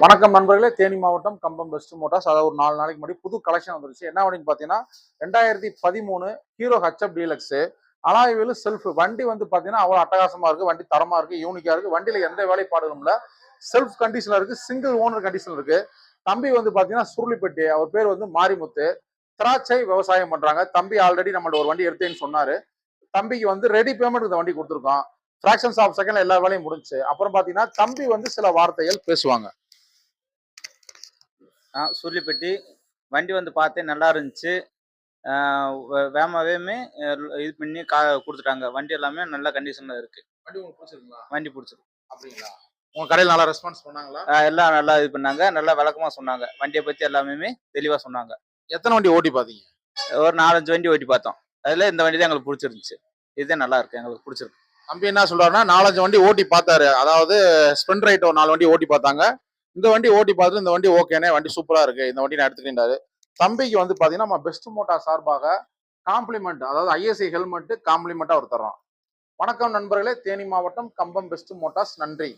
வணக்கம் நண்பர்களே, தேனி மாவட்டம் கம்பம் பெஸ்ட் மோட்டார்ஸ். அதாவது ஒரு 4 நாளைக்கு முன்னாடி புது கலெக்ஷன் வந்துருச்சு. என்ன அப்படின்னு பார்த்தீங்கன்னா 2013 Hero HF Deluxe alloy wheel self வண்டி வந்து பார்த்தீங்கன்னா அவ்வளோ அட்டகாசமா இருக்கு. வண்டி தரமா இருக்கு, யூனிக்கா இருக்கு. வண்டியில எந்த வேலைப்பாடுகளும் இல்லை. செல்ஃப் கண்டிஷன்ல இருக்கு, சிங்கிள் ஓனர் கண்டிஷன் இருக்கு. தம்பி வந்து பார்த்தீங்கன்னா சுருளிப்பட்டி, அவர் பேர் வந்து மாரிமுத்து. திராட்சை விவசாயம் பண்றாங்க. தம்பி ஆல்ரெடி நம்மள்ட்ட ஒரு வண்டி எடுத்தேன்னு சொன்னாரு. தம்பிக்கு வந்து ரெடி பேமெண்ட் இந்த வண்டி கொடுத்துருக்கோம். ஃபிராக்ஷன்ஸ் ஆஃப் செகண்ட்ல எல்லா வேலையும் முடிஞ்சு. அப்புறம் பார்த்தீங்கன்னா தம்பி வந்து சில வார்த்தைகள் பேசுவாங்க. சுருளிப்பட்டி வண்டி வந்து பார்த்தேன் நல்லா இருந்துச்சு. வேகமாகவே இது பண்ணி கொடுத்துட்டாங்க. வண்டி எல்லாமே நல்ல கண்டிஷனில் இருக்கு. வண்டி உங்களுக்கு பிடிச்சிருக்குங்களா? வண்டி பிடிச்சிருக்கு. அப்படிங்களா? உங்க கடையில் நல்லா ரெஸ்பான்ஸ் பண்ணாங்களா? எல்லாம் நல்லா இது பண்ணாங்க. நல்லா விளக்கமாக சொன்னாங்க. வண்டியை பற்றி எல்லாமே தெளிவாக சொன்னாங்க. எத்தனை வண்டி ஓட்டி பார்த்தீங்க? ஒரு 4, 5 வண்டி ஓட்டி பார்த்தோம். அதில் இந்த வண்டி தான் எங்களுக்கு பிடிச்சிருந்துச்சு. இதுதான் நல்லா இருக்கு, எங்களுக்கு பிடிச்சிருக்கு. தம்பி என்ன சொல்றாருன்னா 4, 5 வண்டி ஓட்டி பார்த்தாரு. அதாவது ஸ்பெண்ட் ரைட் ஒரு 4 வண்டி ஓட்டி பார்த்தாங்க. இந்த வண்டி ஓட்டி பார்த்துட்டு இந்த வண்டி ஓகேனே, வண்டி சூப்பரா இருக்கு, இந்த வண்டி நான் எடுத்துக்கிட்டாரு. தம்பிக்கு வந்து பாத்தீங்கன்னா நம்ம பெஸ்ட் மோட்டார் சார்பாக காம்ப்ளிமெண்ட், அதாவது ஐஎஸ்ஐ ஹெல்மெட் காம்ப்ளிமெண்டா ஒரு தரோம். வணக்கம் நண்பர்களே, தேனி மாவட்டம் கம்பம் பெஸ்ட் மோட்டார்ஸ். நன்றி.